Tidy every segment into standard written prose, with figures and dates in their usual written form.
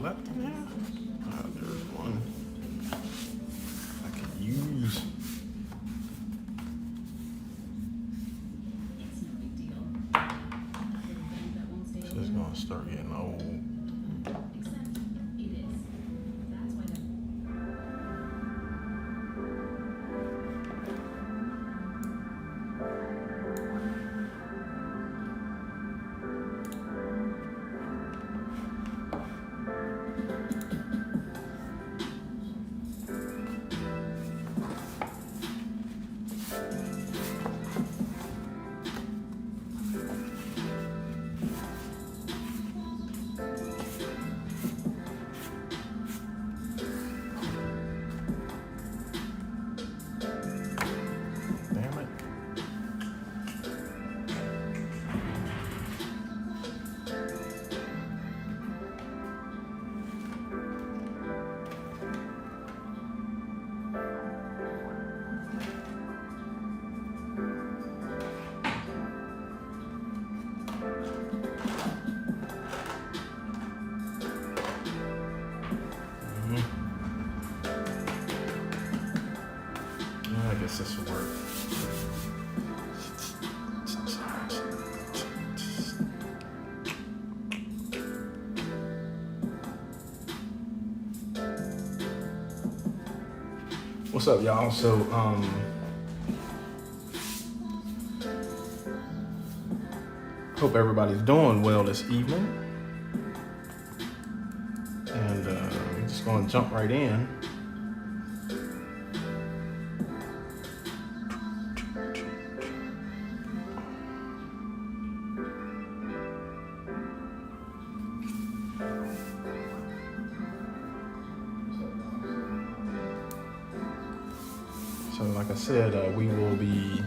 left in there? There's one I can use. This is gonna start getting old. I guess this will work. What's up, y'all? So, hope everybody's doing well this evening. And we're just gonna jump right in. So like I said, we will be,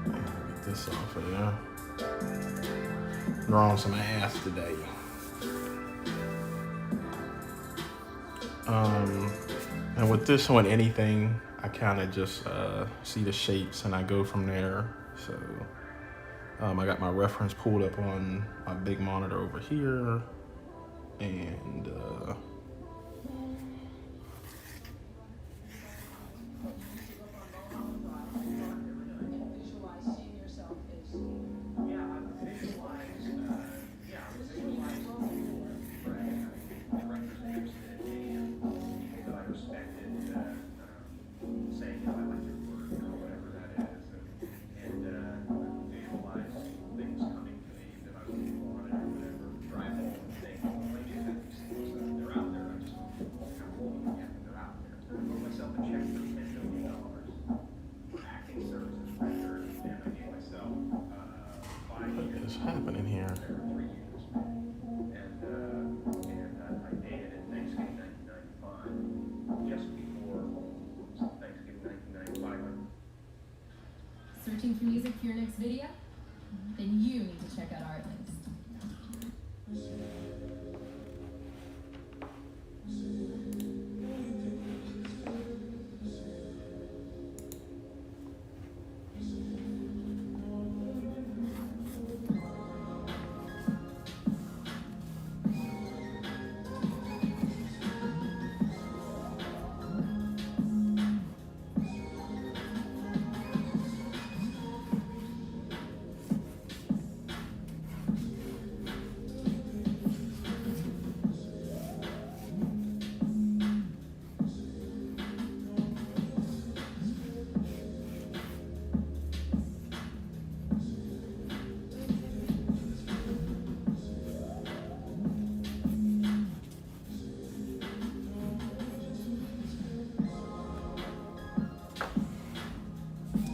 get this off of there, drawing some ass today. And with this one, anything, I kind of just see the shapes and I go from there. So I got my reference pulled up on my big monitor over here, and what is happening here? Searching for music for your next video? Then you need to check out Artlist.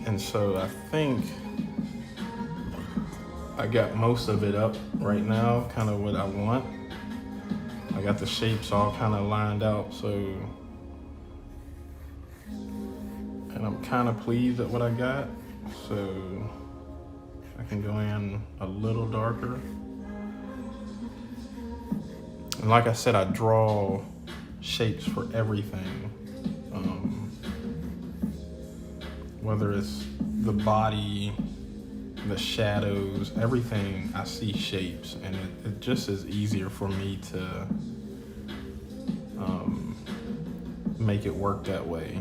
And so I think I got most of it up right now, kind of what I want. I got the shapes all kind of lined out, so, and I'm kind of pleased at what I got. So I can go in a little darker. And like I said, I draw shapes for everything. Whether it's the body the shadows, everything, I see shapes, and it just is easier for me to make it work that way.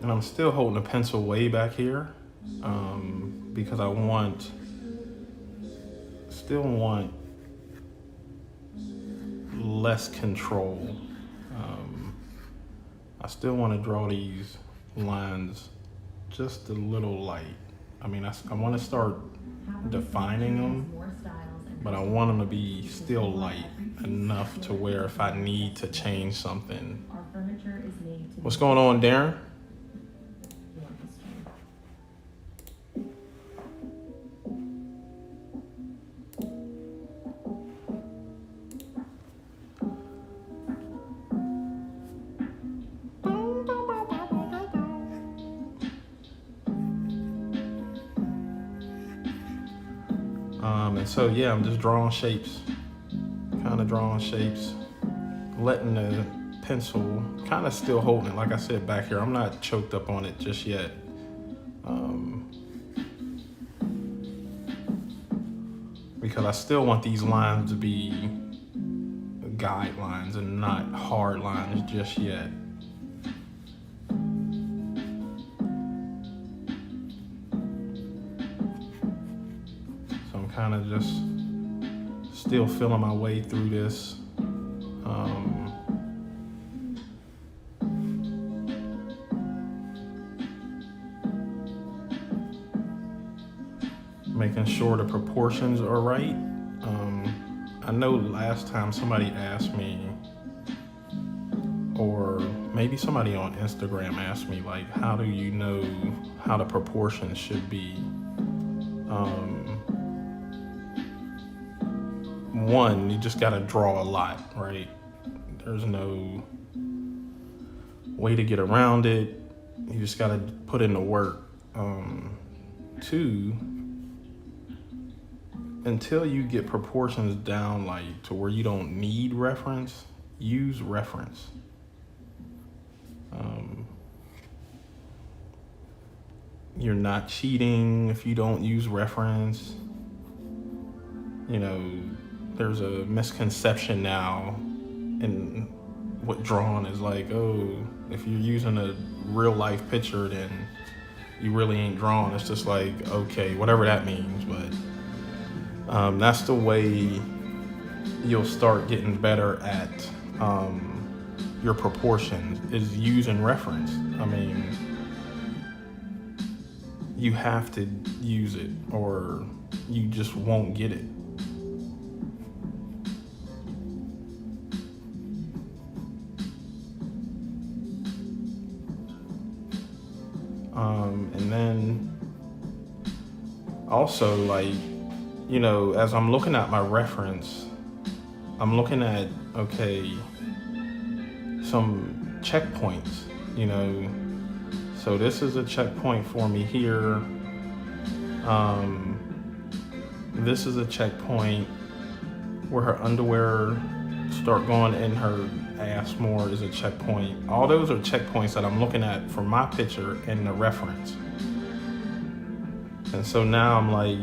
And I'm still holding the pencil way back here because I still want less control. I still want to draw these lines just a little light. I mean, I want to start defining them, but I want them to be still light enough to where if I need to change something. What's going on, Darren? And so, yeah, I'm just drawing shapes, kind of drawing shapes, letting the pencil, kind of still holding it, like I said back here. I'm not choked up on it just yet. Because I still want these lines to be guidelines and not hard lines just yet. Kind of just still feeling my way through this. Making sure the proportions are right. I know last time somebody asked me, or maybe somebody on Instagram asked me, like, how do you know how the proportions should be? One, you just gotta draw a lot, right? There's no way to get around it. You just gotta put in the work. Two, until you get proportions down like to where you don't need reference, use reference. You're not cheating if you don't use reference. You know, there's a misconception now in what drawing is like. Oh, if you're using a real life picture, then you really ain't drawing. It's just like, okay, whatever that means. But that's the way you'll start getting better at your proportions, is using reference. I mean, you have to use it or you just won't get it. And then also, like, you know, as I'm looking at my reference, I'm looking at, okay, some checkpoints, you know. So this is a checkpoint for me here. This is a checkpoint where her underwear start going in her ass more, is a checkpoint. All those are checkpoints that I'm looking at for my picture in the reference. And so now I'm like,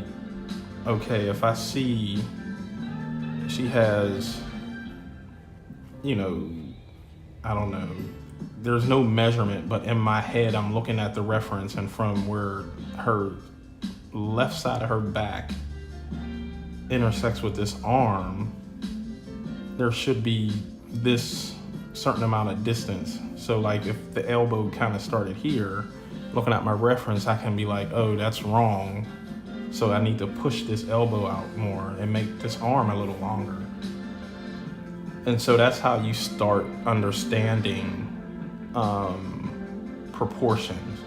okay, if I see she has, you know, I don't know, there's no measurement, but in my head, I'm looking at the reference, and from where her left side of her back intersects with this arm, there should be this certain amount of distance. So like if the elbow kind of started here, looking at my reference, I can be like, oh, that's wrong. So I need to push this elbow out more and make this arm a little longer. And so that's how you start understanding proportions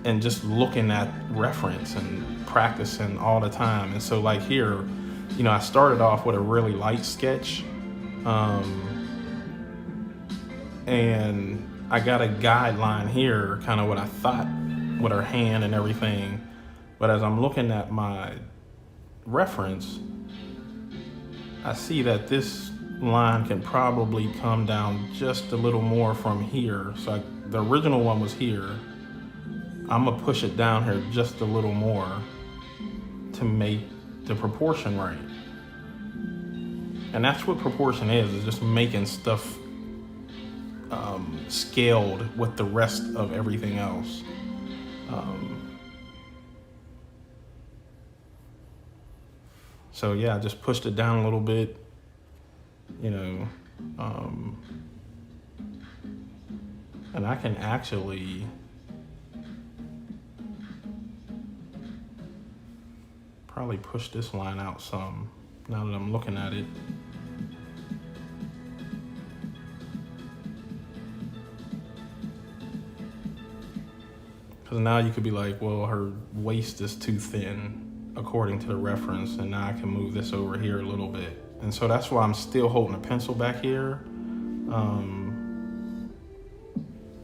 and just looking at reference and practicing all the time. And so like here, you know, I started off with a really light sketch, and I got a guideline here, kind of what I thought with her hand and everything. But as I'm looking at my reference, I see that this line can probably come down just a little more from here. So the original one was here. I'm gonna push it down here just a little more to make the proportion right. And that's what proportion is just making stuff scaled with the rest of everything else. So yeah, I just pushed it down a little bit, you know, and I can actually probably push this line out some now that I'm looking at it. Because now you could be like, well, her waist is too thin according to the reference, and now I can move this over here a little bit. And so that's why I'm still holding a pencil back here,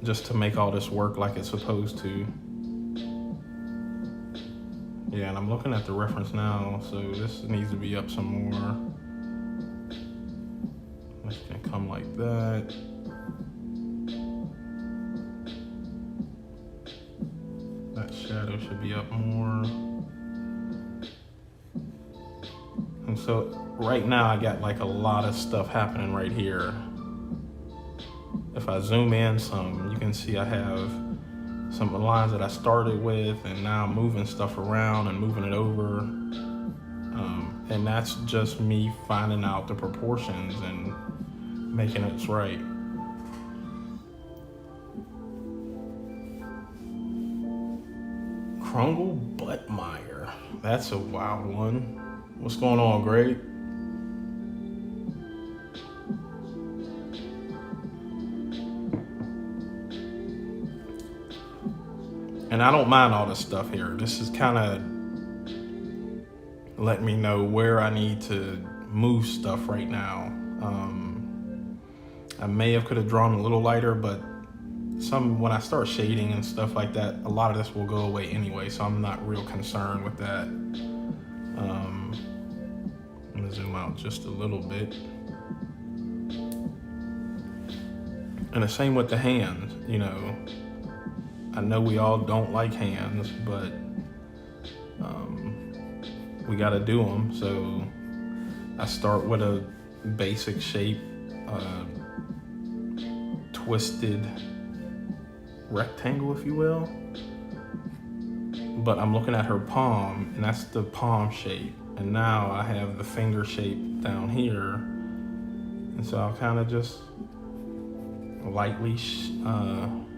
just to make all this work like it's supposed to. Yeah, and I'm looking at the reference now, so this needs to be up some more. This can come like that. That shadow should be up more. And so right now I got like a lot of stuff happening right here. If I zoom in some, you can see I have some lines that I started with, and now I'm moving stuff around and moving it over. And that's just me finding out the proportions and making it right. Krungle Buttmeyer. That's a wild one. What's going on, Greg? And I don't mind all this stuff here. This is kind of letting me know where I need to move stuff right now. I may have could have drawn a little lighter, but when I start shading and stuff like that, a lot of this will go away anyway, so I'm not real concerned with that. I'm gonna zoom out just a little bit. And the same with the hands, you know. I know we all don't like hands, but we gotta do them. So I start with a basic shape, twisted rectangle, if you will. But I'm looking at her palm, and that's the palm shape. And now I have the finger shape down here. And so I'll kind of just lightly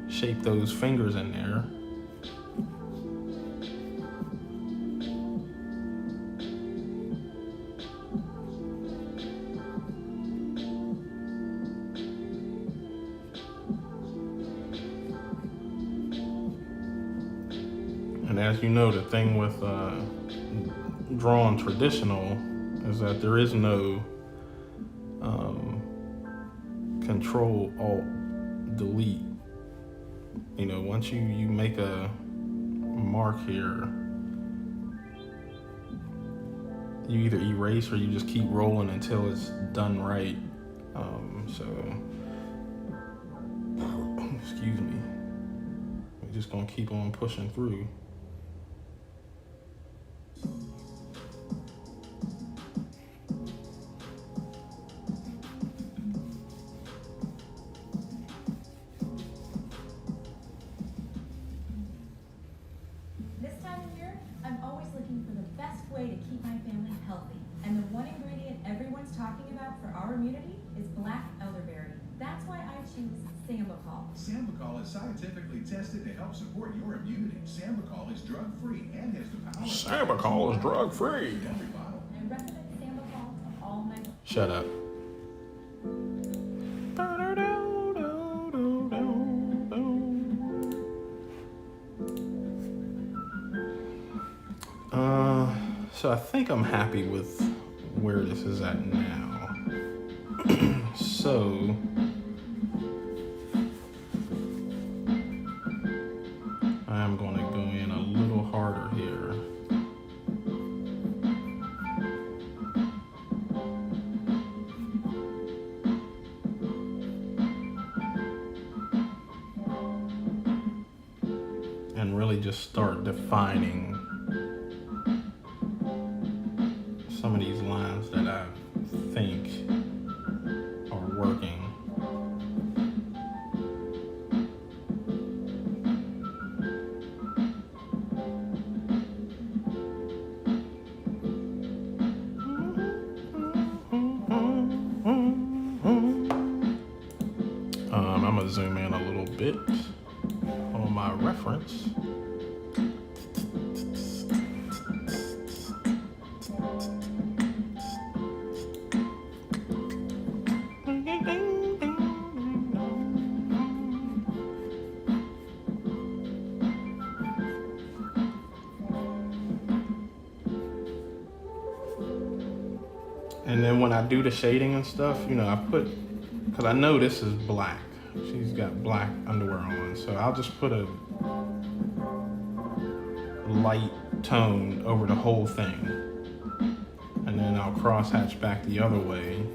shape those fingers in there. And as you know, the thing with drawing traditional is that there is no Control Alt Delete. You know, once you make a mark here, you either erase or you just keep rolling until it's done right. So excuse me, we're just gonna keep on pushing through. Way to keep my family healthy. And the one ingredient everyone's talking about for our immunity is black elderberry. That's why I choose Sambucol. Sambucol is scientifically tested to help support your immunity. Sambucol is drug-free and has the power. Sambucol is drug-free. Every bottle. I recommend Sambucol to all my... Shut up. So I think I'm happy with where this is at now. So I'm going to go in a little harder here. And really just start defining some of these lines that I think are working. I'm gonna zoom in a little bit on my reference. And then when I do the shading and stuff, you know, I put, because I know this is black. She's got black underwear on, so I'll just put a light tone over the whole thing. And then I'll cross-hatch back the other way.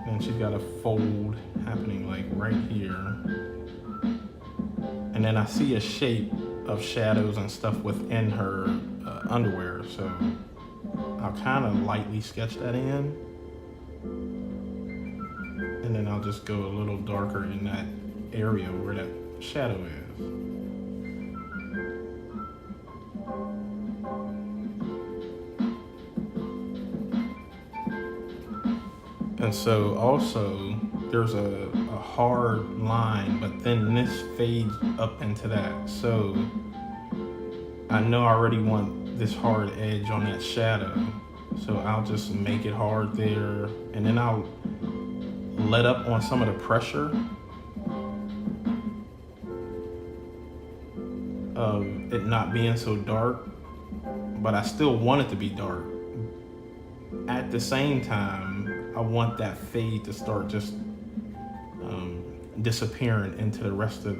Then she's got a fold happening like right here. And then I see a shape of shadows and stuff within her underwear, so I'll kind of lightly sketch that in, and then I'll just go a little darker in that area where that shadow is. And so also there's a hard line, but then this fades up into that. So I know I already want this hard edge on that shadow. So I'll just make it hard there. And then I'll let up on some of the pressure of it not being so dark, but I still want it to be dark. At the same time, I want that fade to start just disappearing into the rest of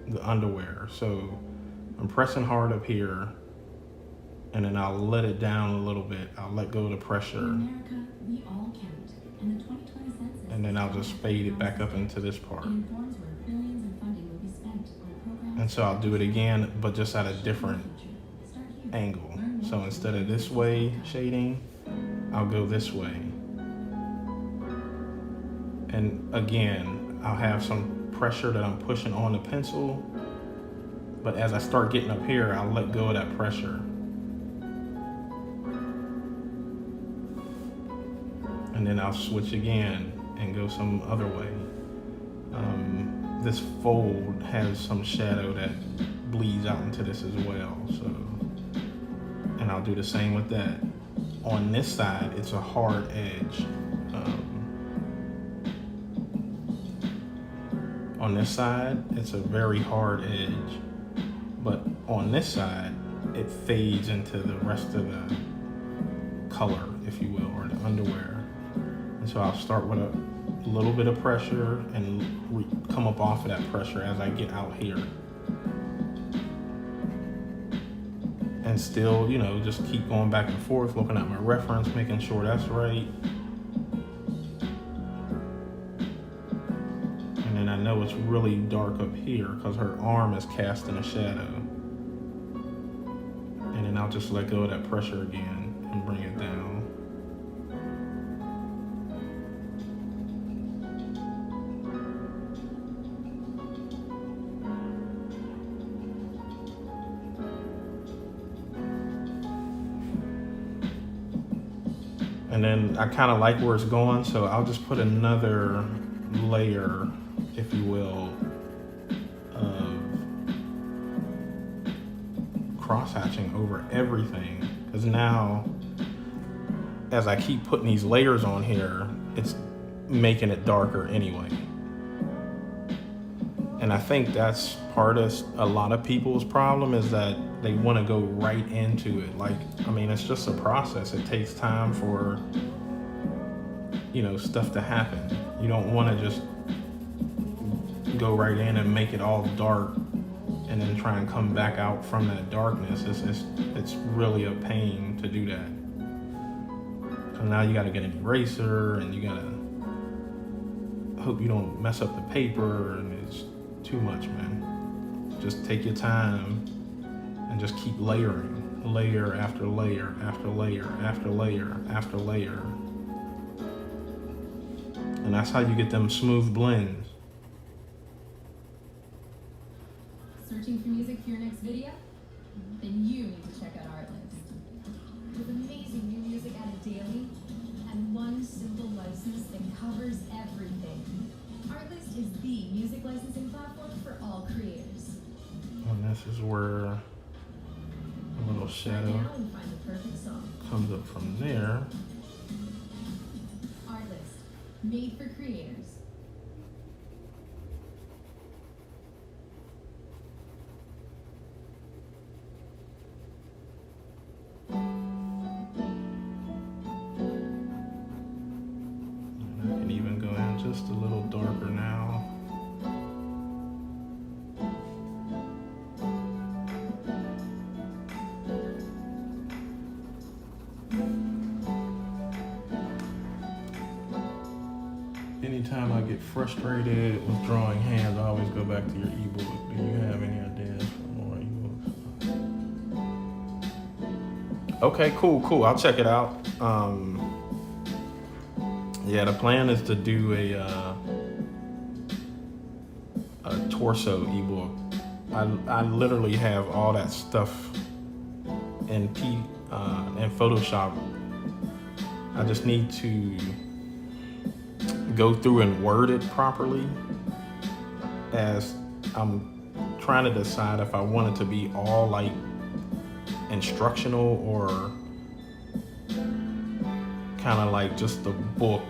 the underwear. So I'm pressing hard up here, and then I'll let it down a little bit. I'll let go of the pressure. In America, we all count, and the 2020 census. And then I'll just fade it back up into this part. It informs where billions in funding will be spent on programs. And so I'll do it again, but just at a different Start here. angle. So instead of this way shading, I'll go this way. And again, I'll have some pressure that I'm pushing on the pencil, but as I start getting up here, I'll let go of that pressure. And then I'll switch again and go some other way. This fold has some shadow that bleeds out into this as well. So, and I'll do the same with that. On this side, it's a hard edge. On this side, it's a very hard edge, but on this side, it fades into the rest of the color, if you will, or the underwear. And so I'll start with a little bit of pressure and come up off of that pressure as I get out here. And still, you know, just keep going back and forth, looking at my reference, making sure that's right. And then I know it's really dark up here because her arm is cast in a shadow. And then I'll just let go of that pressure again and bring it down. And then I kind of like where it's going, so I'll just put another layer, if you will, of cross-hatching over everything. Because now, as I keep putting these layers on here, it's making it darker anyway. And I think that's part of a lot of people's problem is that they want to go right into it. Like, I mean, it's just a process. It takes time for, stuff to happen. You don't want to just go right in and make it all dark and then try and come back out from that darkness. It's really a pain to do that. So now you got to get an eraser and you got to hope you don't mess up the paper, and it's too much, man. Just take your time and just keep layering, layer after layer after layer after layer after layer. And that's how you get them smooth blends. Searching for music for your next video? Then you need to check out Artlist. With amazing new music added daily and one simple license that covers everything. Artlist is the music licensing platform for all creators. And this is where a little Right shadow now and find the perfect song. comes up from there. Artlist, made for creators. And I can even go in just a little darker now. Anytime I get frustrated with drawing hands, I always go back to your ebook. Do you have any ideas for more ebooks? Okay, cool. I'll check it out. Yeah, the plan is to do a torso ebook. I literally have all that stuff in Photoshop. I just need to go through and word it properly, as I'm trying to decide if I want it to be all like instructional or kind of like just a book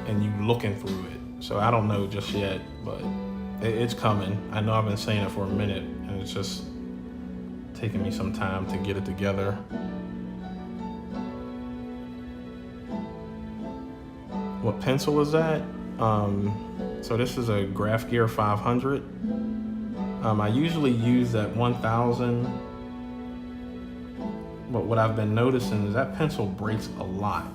and you looking through it. So I don't know just yet, but it's coming. I know I've been saying it for a minute, and it's just taking me some time to get it together. What pencil is that? So this is a Graph Gear 500. I usually use that 1000, but what I've been noticing is that pencil breaks a lot.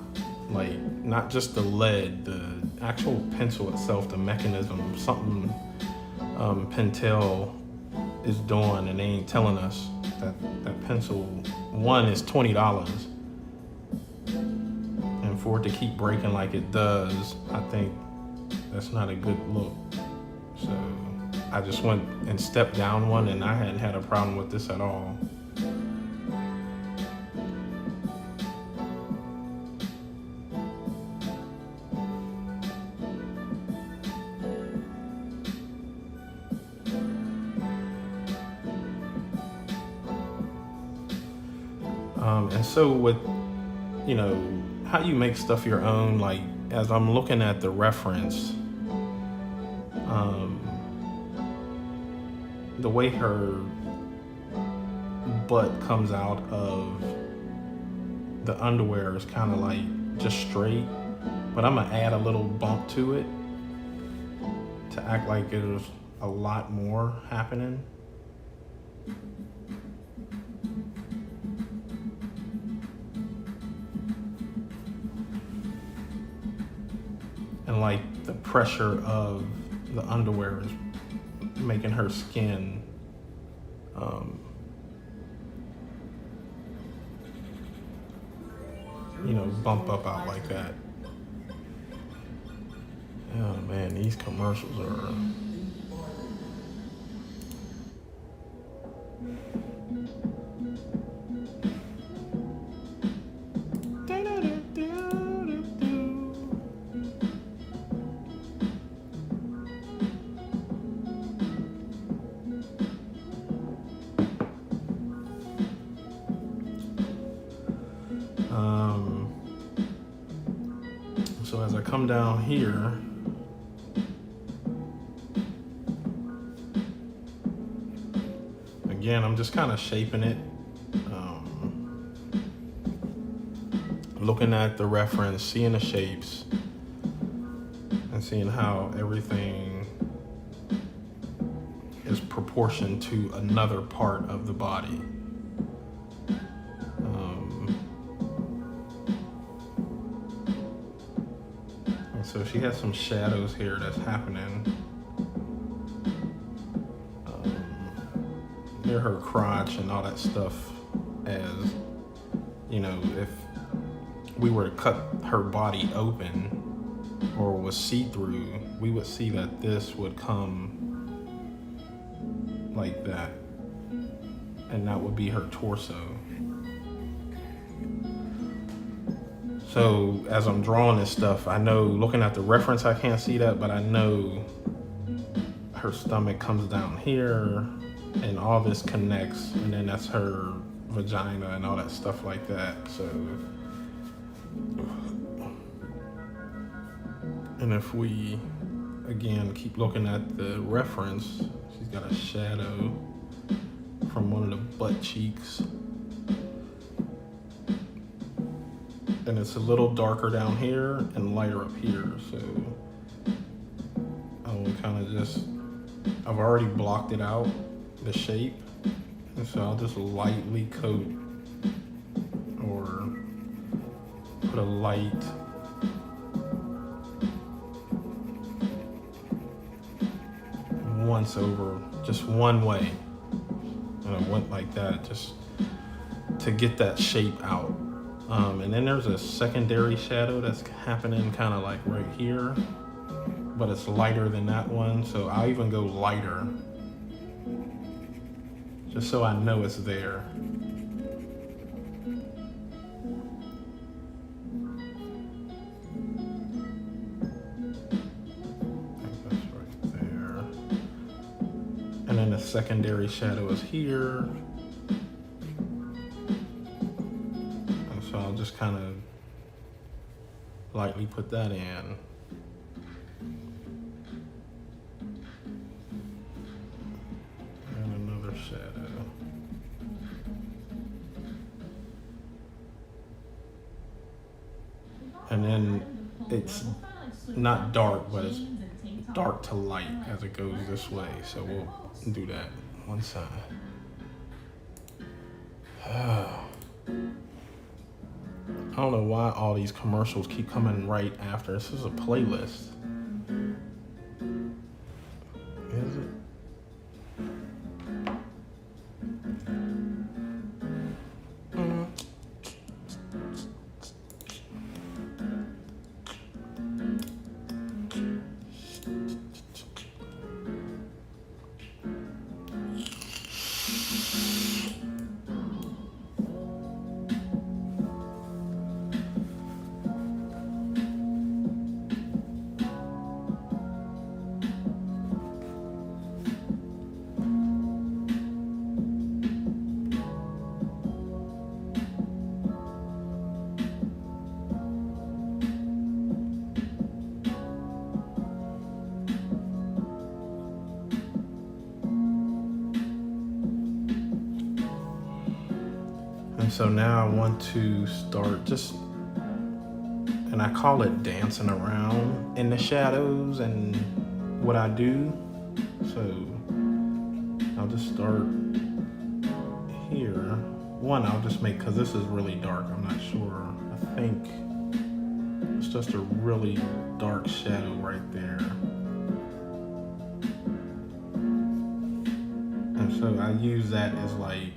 Like, not just the lead, the actual pencil itself, the mechanism, something Pentel is doing, and they ain't telling us that pencil, one, is $20. And for it to keep breaking like it does, I think that's not a good look. So I just went and stepped down one, and I hadn't had a problem with this at all. And so with, how you make stuff your own, like as I'm looking at the reference, the way her butt comes out of the underwear is kind of like just straight, but I'm gonna add a little bump to it to act like there's a lot more happening. And like the pressure of the underwear is making her skin bump up out like that. Oh man, these commercials are so as I come down here, again, I'm just kind of shaping it. Looking at the reference, seeing the shapes, and seeing how everything is proportioned to another part of the body. And so she has some shadows here that's happening near her crotch and all that stuff. As you know, if we were to cut her body open or was see-through, we would see that this would come like that, and that would be her torso. So as I'm drawing this stuff, I know, looking at the reference, I can't see that, but I know her stomach comes down here and all this connects, and then that's her vagina and all that stuff like that. So, and if we again keep looking at the reference, she's got a shadow from one of the butt cheeks, and it's a little darker down here and lighter up here. So I will kind of just, I've already blocked it out, the shape, and so I'll just lightly coat or put a light once over, just one way, and I went like that just to get that shape out. And then there's a secondary shadow that's happening kind of like right here, but it's lighter than that one, so I'll even go lighter just so I know it's there. I think that's right there. And then the secondary shadow is here. And so I'll just kind of lightly put that in. Shadow. And then it's not dark, but it's dark to light as it goes this way. So we'll do that one side. I don't know why all these commercials keep coming right after. This is a playlist. Is it? So now I want to start just, and I call it dancing around in the shadows and what I do. So I'll just start here. One, I'll just make, because this is really dark, I'm not sure. I think it's just a really dark shadow right there. And so I use that as like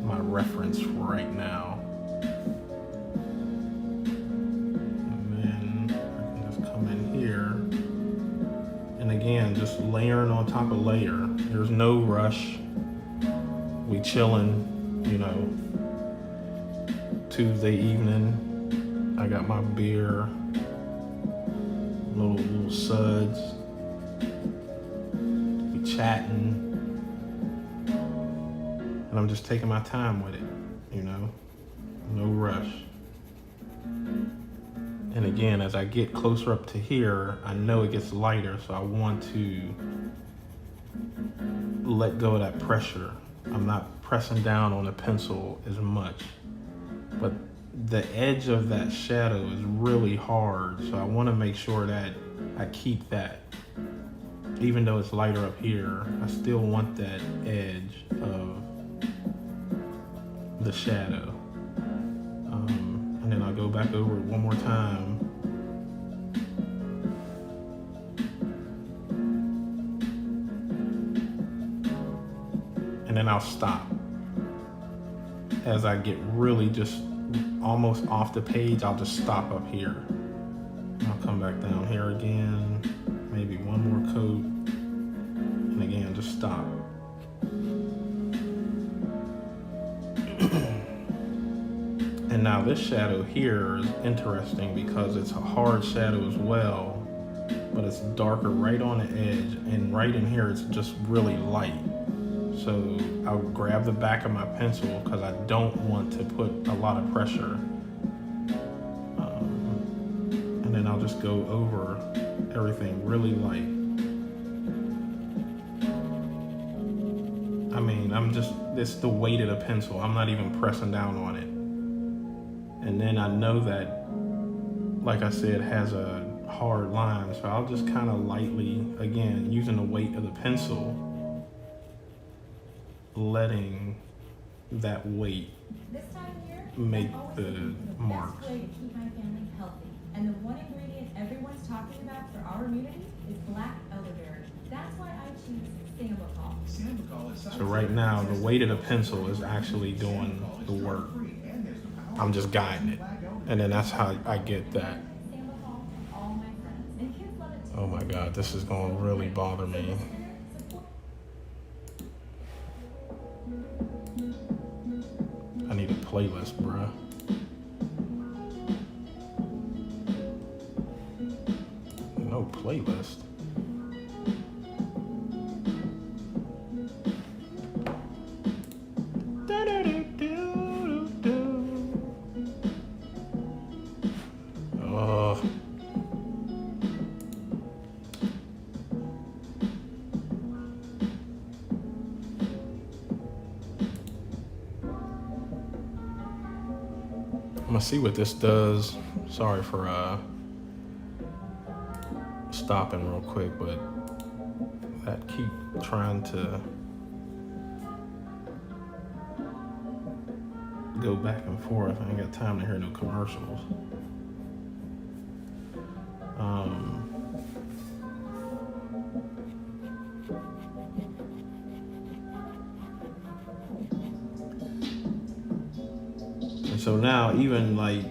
my reference for right now. And then I can just come in here. And again, just layering on top of layer. There's no rush. We chilling, you know. Tuesday evening. I got my beer. Little suds. We chatting. And I'm just taking my time with it, you know, no rush. And again, as I get closer up to here, I know it gets lighter, so I want to let go of that pressure I'm not pressing down on the pencil as much. But the edge of that shadow is really hard, so I want to make sure that I keep that. Even though it's lighter up here, I still want that edge of the shadow. And then I'll go back over it one more time. And then I'll stop. As I get really just almost off the page, I'll just stop up here. I'll come back down here again, maybe one more coat, and again, just stop. And now this shadow here is interesting because it's a hard shadow as well, but it's darker right on the edge, and right in here it's just really light. So I'll grab the back of my pencil because I don't want to put a lot of pressure. And then I'll just go over everything really light. I mean, it's the weight of the pencil. I'm not even pressing down on it. And then I know that, like I said, has a hard line. So I'll just kind of lightly, again, using the weight of the pencil, letting that weight This time of year, make I'm always the looking for the marks. best way to keep my family healthy. And the one ingredient everyone's talking about for our immunity is black elderberry. That's why I choose Sambucol. Sambucol is So right now, the weight of the pencil is actually doing the work. I'm just guiding it. And then that's how I get that. Sambucol for all my friends. And kids love it too. Oh my God, this is gonna really bother me. I need a playlist, bruh. No playlist. Oh. I'm gonna see what this does. Sorry for stopping real quick, but that keep trying to go back and forth. I ain't got time to hear no commercials. And so now, even like,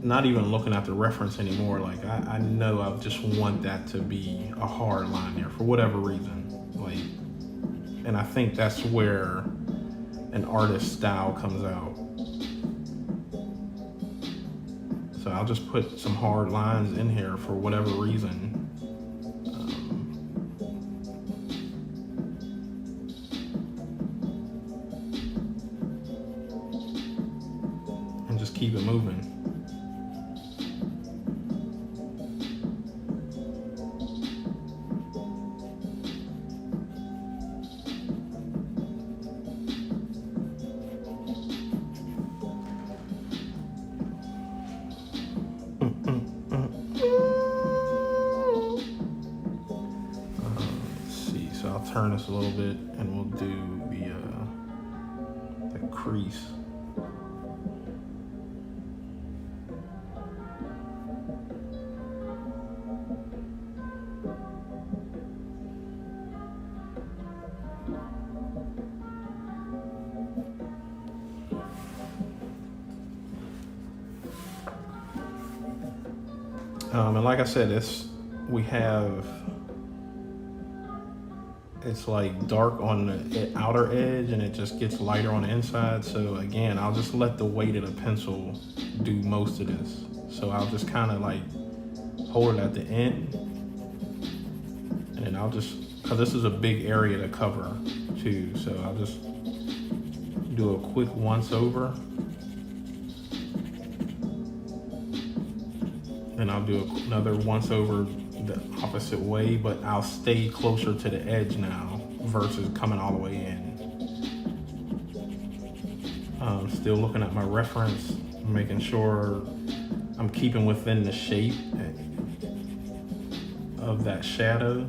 not even looking at the reference anymore, like I know I just want that to be a hard line there for whatever reason. Like, and I think that's where an artist's style comes out. So I'll just put some hard lines in here for whatever reason. And just keep it moving. Turn this a little bit and we'll do the crease. And like I said, it's like dark on the outer edge and it just gets lighter on the inside. So again, I'll just let the weight of the pencil do most of this. So I'll just kind of like hold it at the end, and then I'll just, cause this is a big area to cover too. So I'll just do a quick once over. And I'll do another once over the opposite way, but I'll stay closer to the edge now versus coming all the way in. Still looking at my reference, making sure I'm keeping within the shape of that shadow.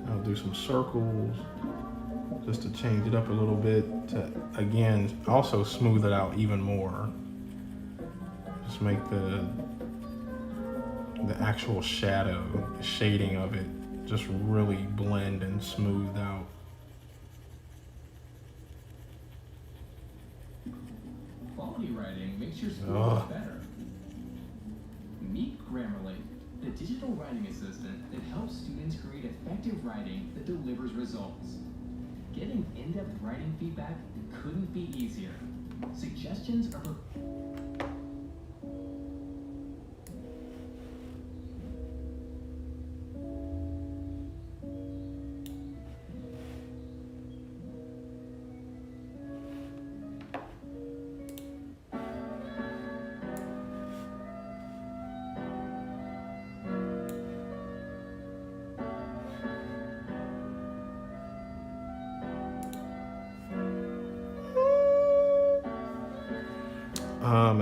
I'll do some circles just to change it up a little bit to, again, also smooth it out even more. Just make the actual shadow, the shading of it, just really blend and smooth out. Quality writing makes your school better. Meet Grammarly, the digital writing assistant that helps students create effective writing that delivers results. Getting in-depth writing feedback couldn't be easier. Suggestions are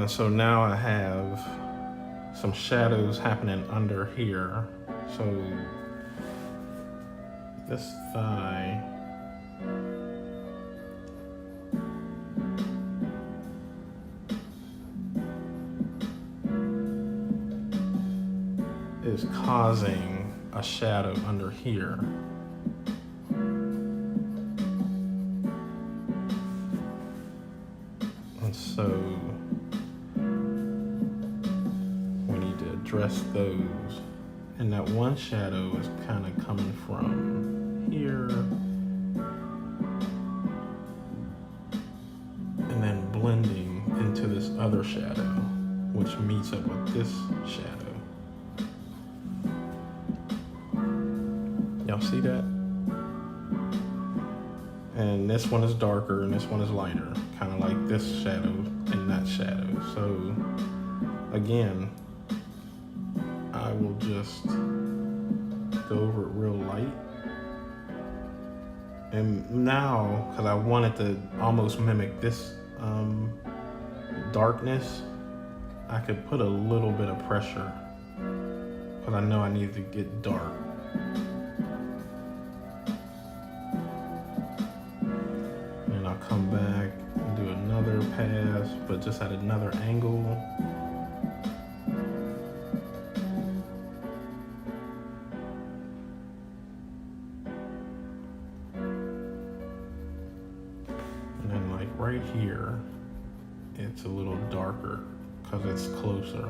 and so now I have some shadows happening under here. So this thigh is causing a shadow under here. And so we need to address those. And that one shadow is kind of coming from here and then blending into this other shadow, which meets up with this shadow. Y'all see that? And this one is darker and this one is lighter, kind of like this shadow and that shadow. So again, I will just go over it real light. And now, because I wanted to almost mimic this darkness, I could put a little bit of pressure because I know I need to get dark. And I'll come back and do another pass, but just at another angle. And then like right here, it's a little darker because it's closer.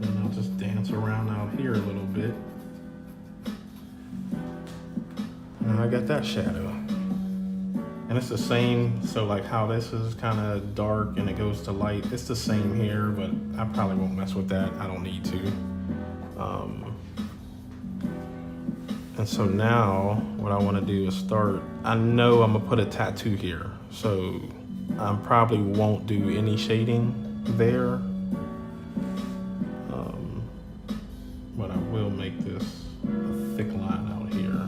And I'll just dance around out here a little bit. Now I got that shadow. And it's the same, so like how this is kind of dark and it goes to light, it's the same here, but I probably won't mess with that. I don't need to. And so now what I want to do is start, I know I'm gonna put a tattoo here, so I probably won't do any shading there. But I will make this a thick line out here.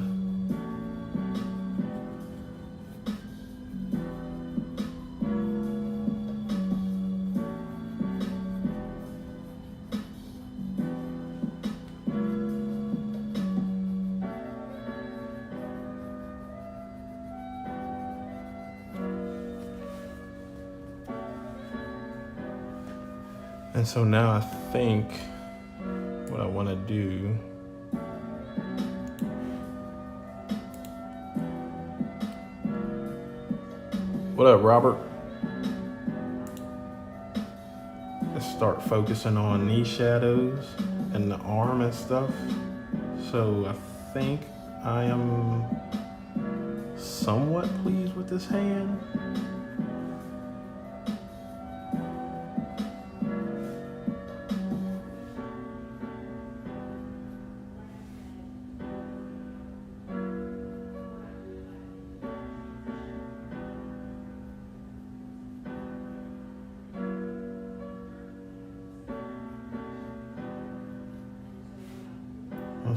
And so now I think what I want to do What up, Robert? Let's start focusing on these shadows and the arm and stuff. So I think I am somewhat pleased with this hand.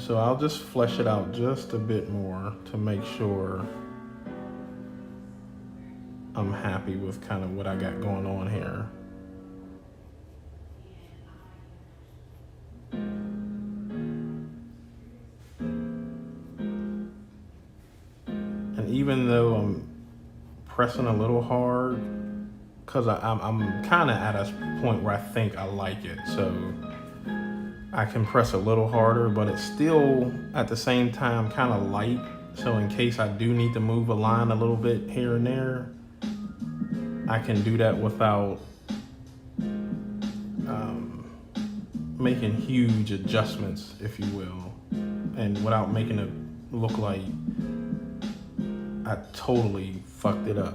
So I'll just flesh it out just a bit more to make sure I'm happy with kind of what I got going on here. And even though I'm pressing a little hard, because I'm kind of at a point where I think I like it, so I can press a little harder, but it's still at the same time kind of light. So in case I do need to move a line a little bit here and there, I can do that without making huge adjustments, if you will, and without making it look like I totally fucked it up.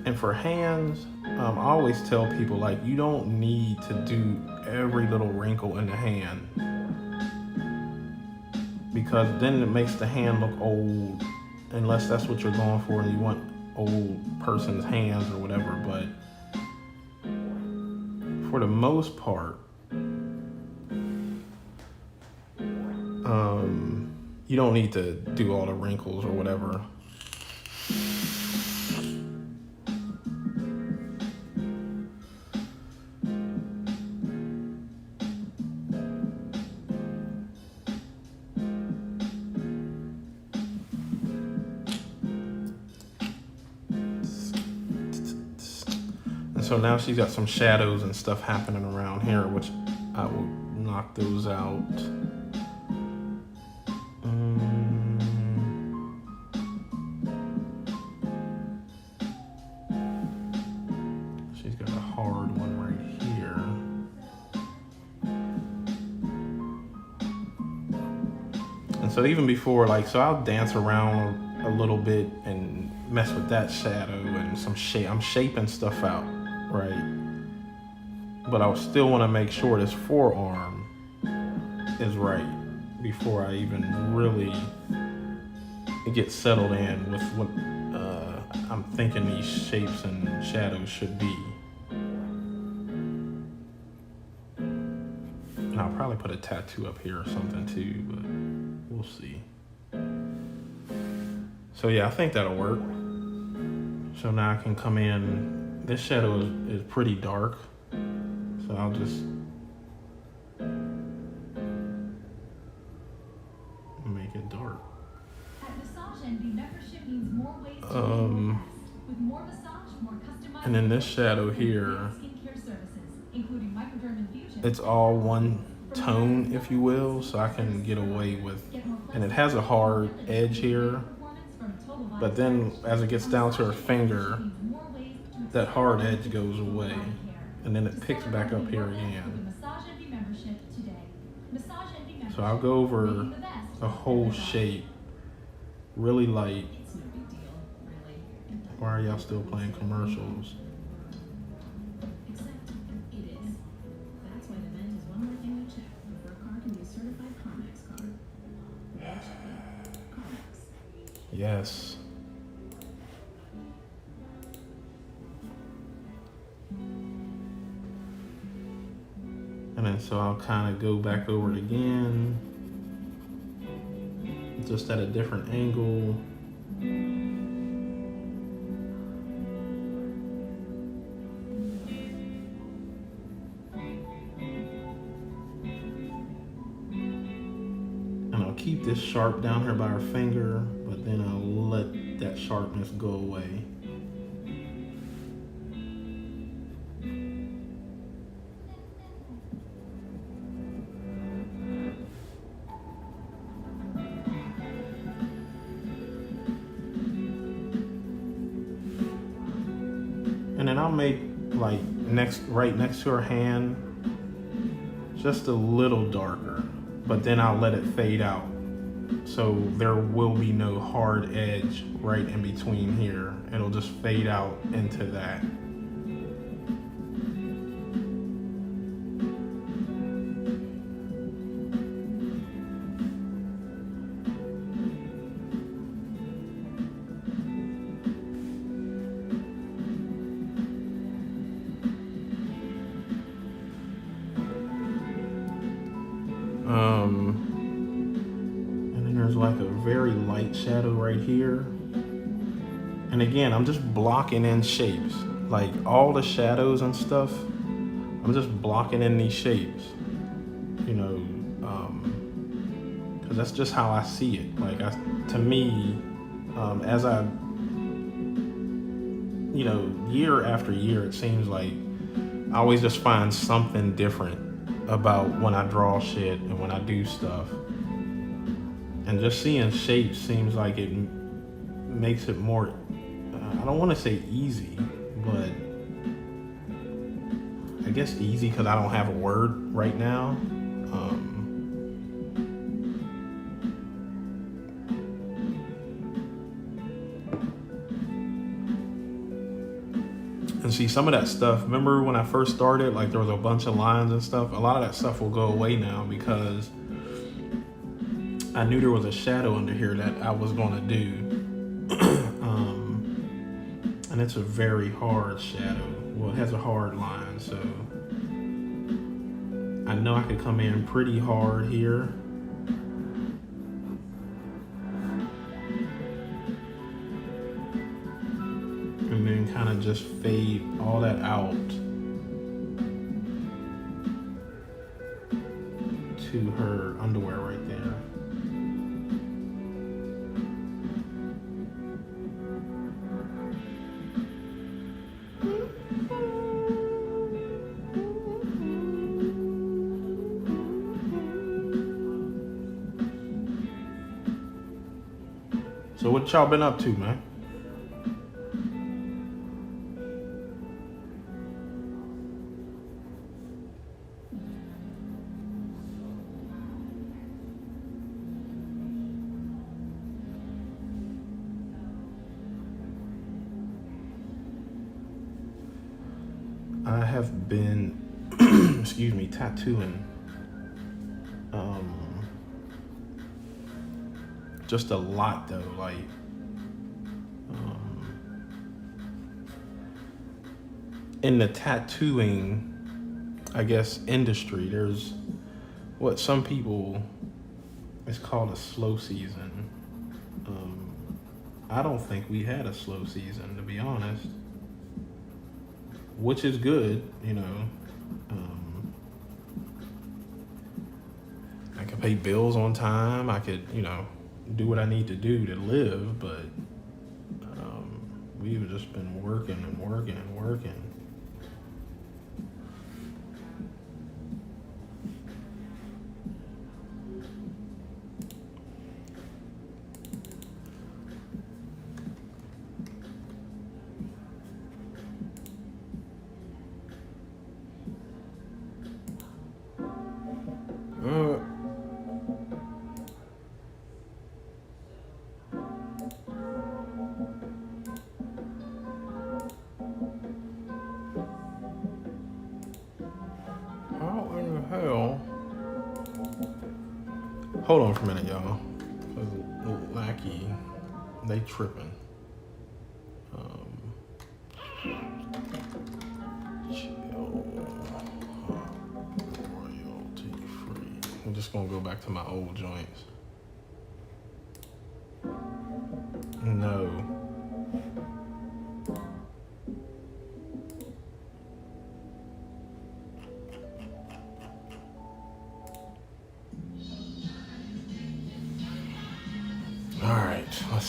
And for hands, I always tell people, like, you don't need to do every little wrinkle in the hand, because then it makes the hand look old, unless that's what you're going for and you want old person's hands or whatever. But for the most part, you don't need to do all the wrinkles or whatever. So now she's got some shadows and stuff happening around here, which I will knock those out. She's got a hard one right here. And so even before, like, so I'll dance around a little bit and mess with that shadow and some shape. I'm shaping stuff out, right? But I still want to make sure this forearm is right before I even really get settled in with what I'm thinking these shapes and shadows should be. And I'll probably put a tattoo up here or something too, but we'll see. So yeah, I think that'll work. So now I can come in. This shadow is pretty dark, so I'll just make it dark. At Massage Envy, membership means more ways to with more massage, more customized. And then this shadow here, skincare services, including microdermabrasion. it's all one tone, if you will, so I can get away with, and it has a hard edge here, but then as it gets down to her finger, that hard edge goes away, and then it picks back up here again. So I'll go over the whole shape, really light. Why are y'all still playing commercials? Except it is. That's why the vent is one more thing we check before a car can be a certified CarMax car. CarMax. Yes. And then so I'll kind of go back over it again, just at a different angle. keep this sharp down here by our finger, but then I'll let that sharpness go away. And then I'll make like right next to her hand just a little darker, but then I'll let it fade out. So there will be no hard edge right in between here. It'll just fade out into that. And then there's like a very light shadow right here. And again, I'm just blocking in shapes. Like all the shadows and stuff, I'm just blocking in these shapes. You know, because that's just how I see it. Like, to me, as I, you know, year after year, it seems like I always just find something different about when I draw shit and when I do stuff. And just seeing shapes seems like it makes it more, I don't want to say easy, but I guess easy because I don't have a word right now. And see, some of that stuff, remember when I first started, like there was a bunch of lines and stuff? A lot of that stuff will go away now because I knew there was a shadow under here that I was going to do. And it's a very hard shadow. Well, it has a hard line, so I know I could come in pretty hard here. And then kind of just fade all that out to her underwear right there. So what y'all been up to, man? I have been, excuse me, tattooing just a lot though, like in the tattooing, I guess, industry, there's what some people, it's called a slow season. I don't think we had a slow season, to be honest, which is good, you know. I could pay bills on time. I could, you know, do what I need to do to live, but we've just been working and working and working. How in the hell? Hold on for a minute, y'all. Lackey, they tripping. Chill. Royalty free. I'm just gonna go back to my old joints. No.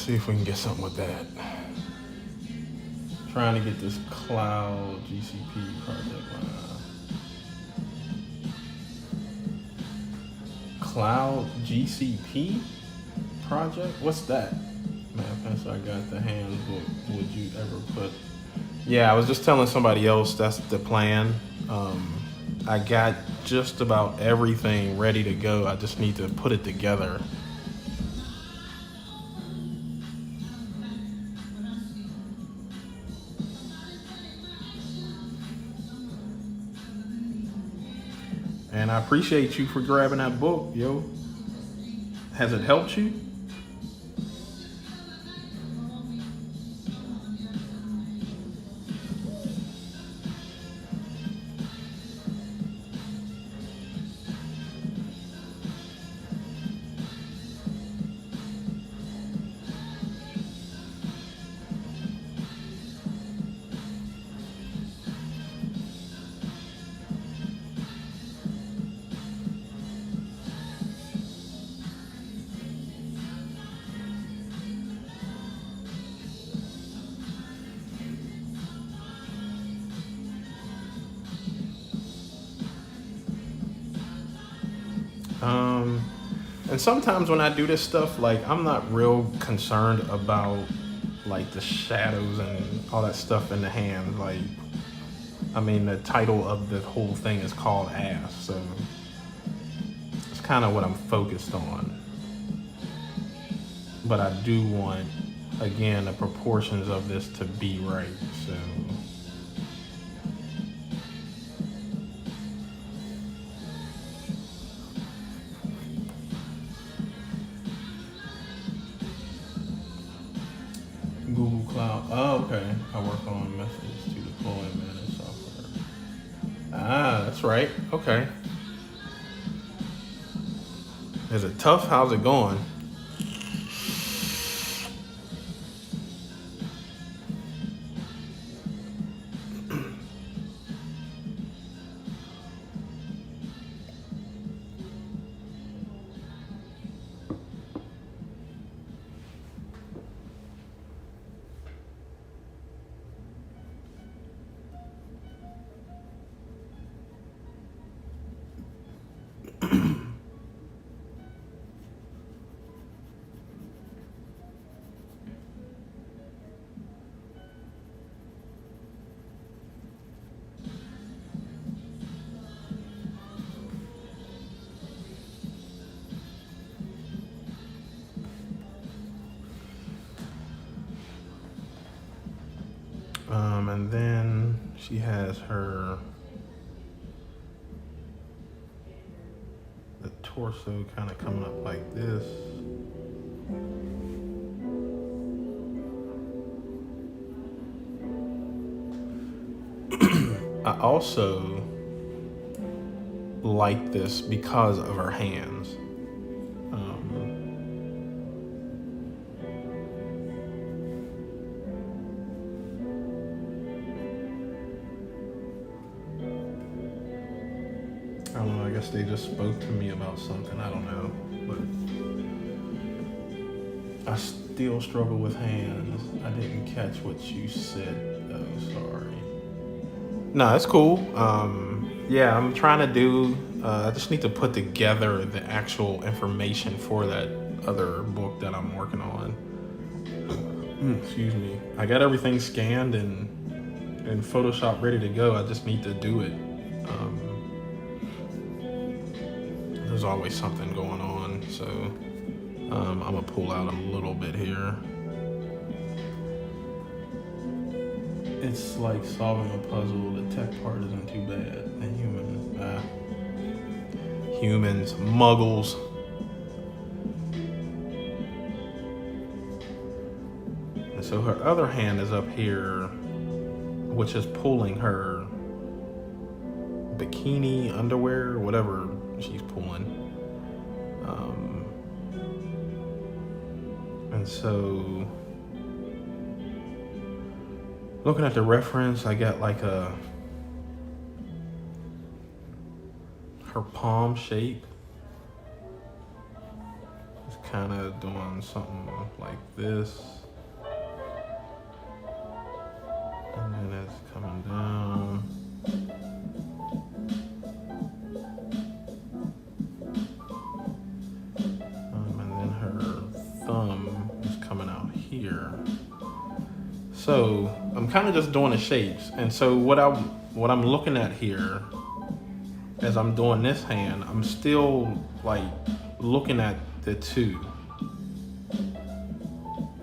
see if we can get something with that. Trying to get this cloud GCP project. Cloud GCP project? What's that? Man, so I got the hands. What would you ever put? Yeah, I was just telling somebody else that's the plan. I got just about everything ready to go. I just need to put it together. And I appreciate you for grabbing that book, yo. Has it helped you? And sometimes when I do this stuff, like, I'm not real concerned about like the shadows and all that stuff in the hand. Like, I mean, the title of the whole thing is called Ass, so it's kind of what I'm focused on. But I do want, again, the proportions of this to be right, so. Google Cloud. Oh, okay. I work on methods to deploy and manage software. Ah, that's right. Okay. Is it tough? How's it going? And then she has the torso kind of coming up like this. I also like this because of her hands. I don't know, I guess they just spoke to me about something, I don't know, but I still struggle with hands. I didn't catch what you said though, sorry. No, it's cool. Yeah, I'm trying to do, I just need to put together the actual information for that other book that I'm working on. Excuse me. I got everything scanned and Photoshop ready to go. I just need to do it. There's always something going on, so I'm gonna pull out a little bit here. It's like solving a puzzle. The tech part isn't too bad. The humans, muggles. And so her other hand is up here, which is pulling her bikini, underwear, whatever she's pulling. And so, looking at the reference, I got like her palm shape. It's kind of doing something like this. And then it's coming down. And then her thumb is coming out here. So I'm kind of just doing the shapes. And so what I'm looking at here as I'm doing this hand, I'm still like looking at the two.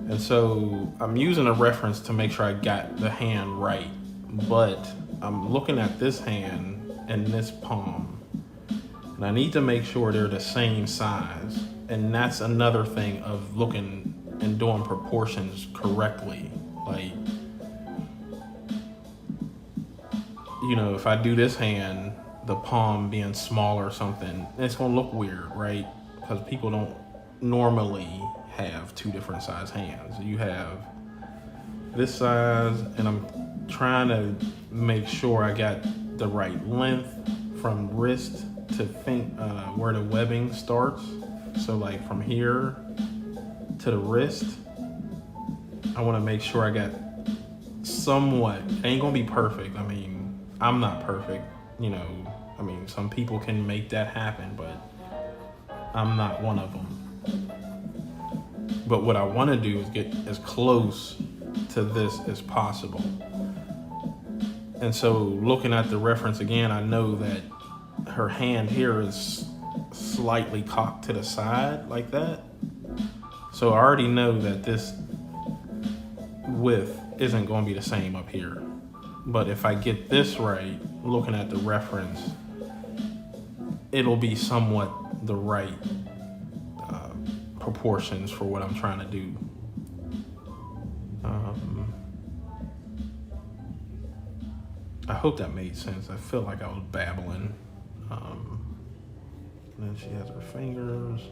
And so I'm using a reference to make sure I got the hand right, but I'm looking at this hand and this palm, and I need to make sure they're the same size. And that's another thing of looking and doing proportions correctly. Like, you know, if I do this hand, the palm being smaller or something, it's gonna look weird, right? Because people don't normally have two different size hands. You have this size, and I'm trying to make sure I got the right length from wrist to where the webbing starts. So like from here to the wrist, I want to make sure I got somewhat. It ain't gonna be perfect. I mean, I'm not perfect, you know. I mean, some people can make that happen, but I'm not one of them. But what I want to do is get as close to this as possible. And so looking at the reference again, I know that her hand here is slightly cocked to the side like that. So I already know that this width isn't going to be the same up here. But if I get this right, looking at the reference, it'll be somewhat the right proportions for what I'm trying to do. I hope that made sense. I feel like I was babbling. Then she has her fingers.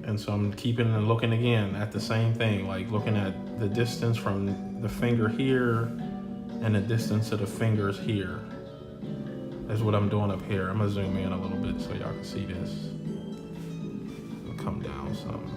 And so I'm keeping and looking again at the same thing, like looking at the distance from the finger here and the distance of the fingers here. Is what I'm doing up here. I'm gonna zoom in a little bit so y'all can see this. It'll come down some.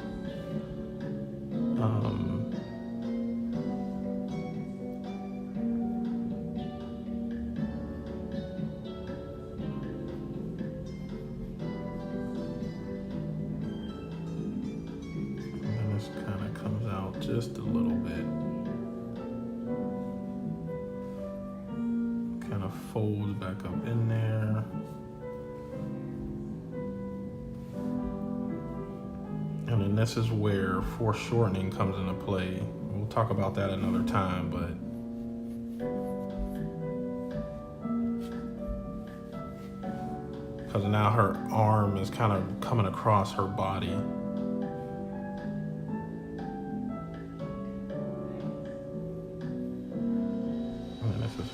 Just a little bit. Kind of folds back up in there. And then this is where foreshortening comes into play. We'll talk about that another time, but because now her arm is kind of coming across her body.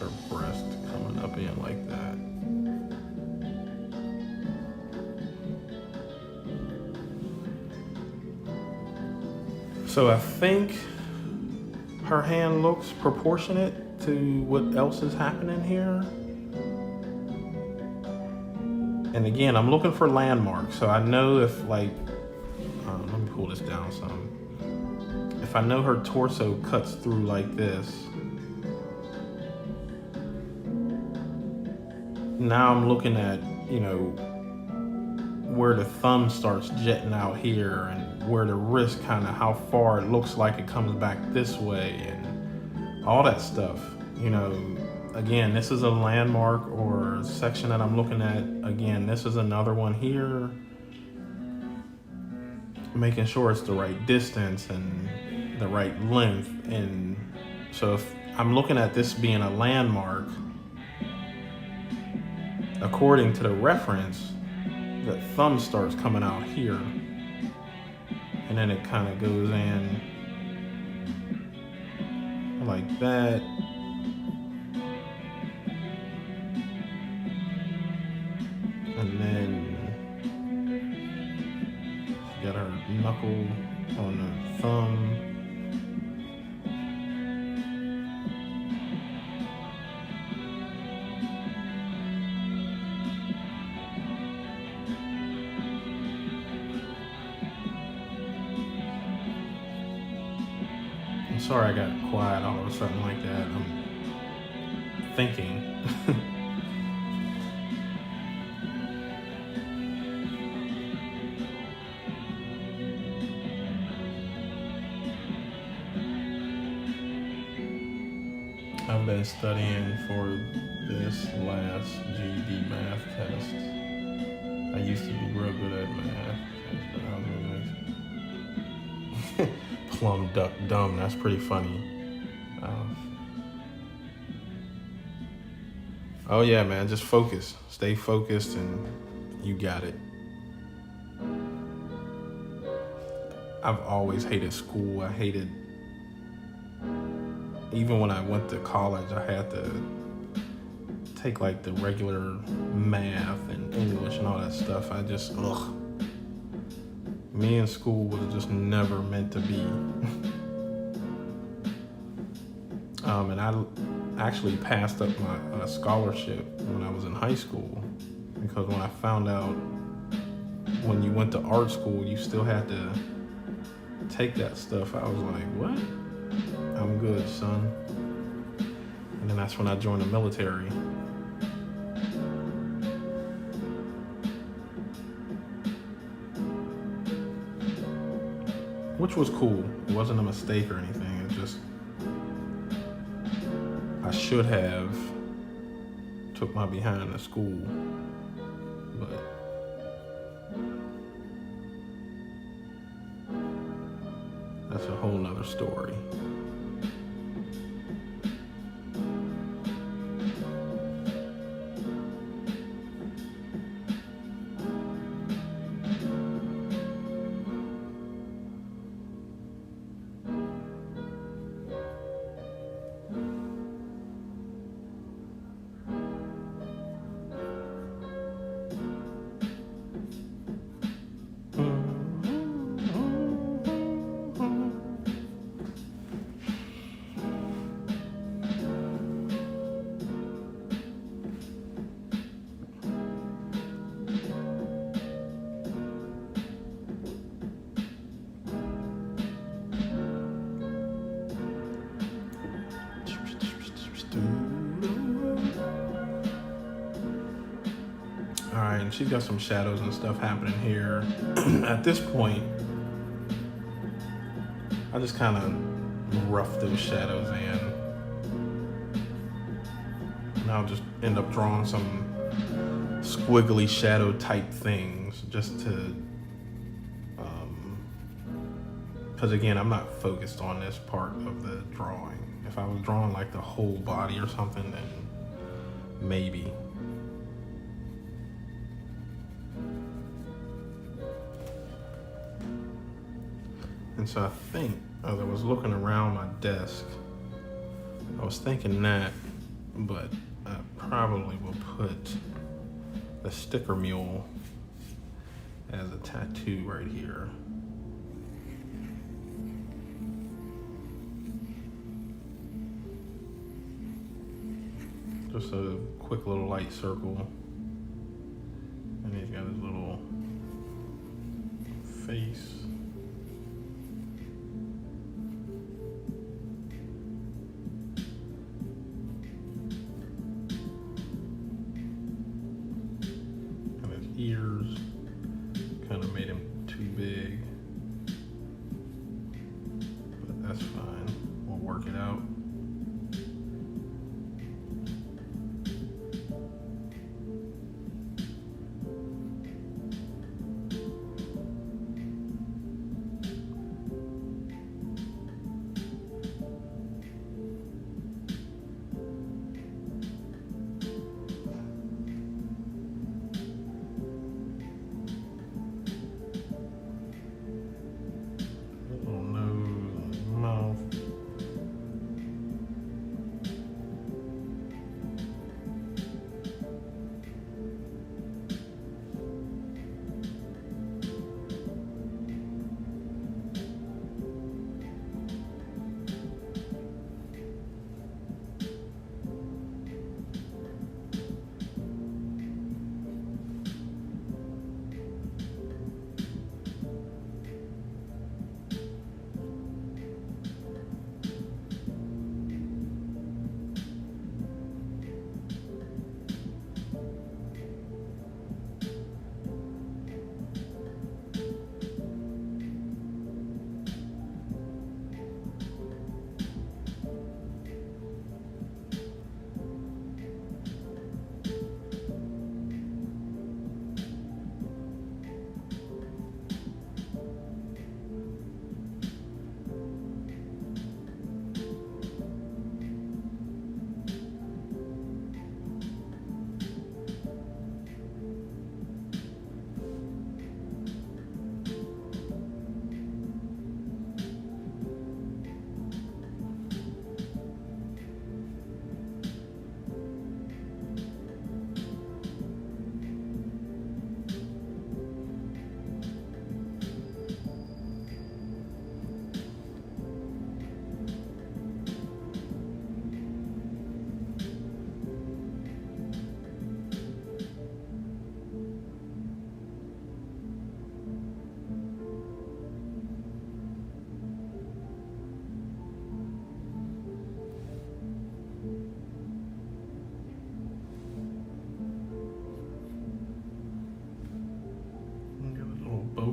Her breast coming up in like that. So I think her hand looks proportionate to what else is happening here. And again, I'm looking for landmarks. So I know if let me pull this down some. If I know her torso cuts through like this, now I'm looking at, you know, where the thumb starts jetting out here and where the wrist kind of, how far it looks like it comes back this way and all that stuff. You know, again, this is a landmark or a section that I'm looking at. Again, this is another one here. Making sure it's the right distance and the right length. And so if I'm looking at this being a landmark, according to the reference, the thumb starts coming out here. And then it kind of goes in like that. And then she got her knuckle on the thumb. Sorry I got quiet all of a sudden like that. I'm thinking. I've been studying for this last GED math test. I used to be real good at math. Plum duck dumb, that's pretty funny. Oh yeah, man, just focus. Stay focused and you got it. I've always hated school. I hated, even when I went to college, I had to take like the regular math and English and all that stuff. I just, ugh. Me and school was just never meant to be. And I actually passed up my scholarship when I was in high school, because when I found out when you went to art school, you still had to take that stuff, I was like, what? I'm good, son. And then that's when I joined the military. Which was cool. It wasn't a mistake or anything. It just, I should have took my behind to school, but that's a whole nother story. Alright, and she's got some shadows and stuff happening here. At this point, I just kind of rough those shadows in. And I'll just end up drawing some squiggly shadow type things just to, because again, I'm not focused on this part of the drawing. If I was drawing like the whole body or something, then maybe. And so I think, as I was looking around my desk, I was thinking that, but I probably will put the sticker mule as a tattoo right here. Just a quick little light circle. And he's got his little face. Ears kind of made him too big, but that's fine. We'll work it out.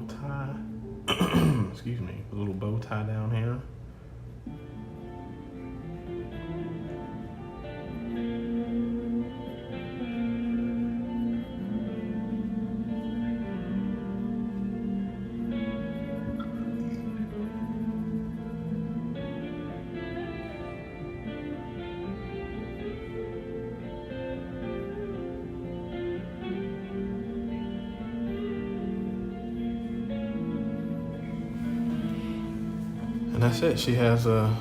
bow tie. Excuse me, a little bow tie down here. And that's it. She has a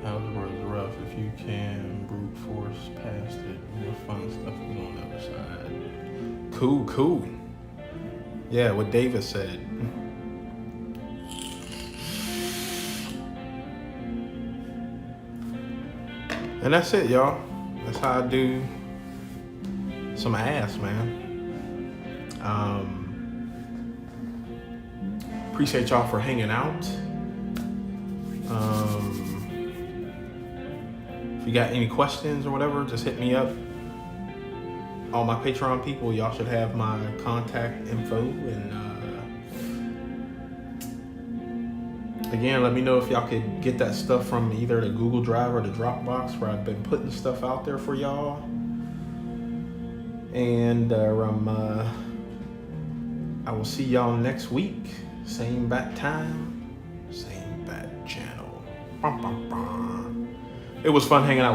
algebra is rough. If you can brute force past it, more fun stuff is on the other side. Cool. Yeah, what David said. And that's it, y'all. That's how I do some ass, man. Appreciate y'all for hanging out. If you got any questions or whatever, just hit me up. All my Patreon people, y'all should have my contact info. And again, let me know if y'all could get that stuff from either the Google Drive or the Dropbox, where I've been putting stuff out there for y'all. And I will see y'all next week. Same bat time, same bat channel. It was fun hanging out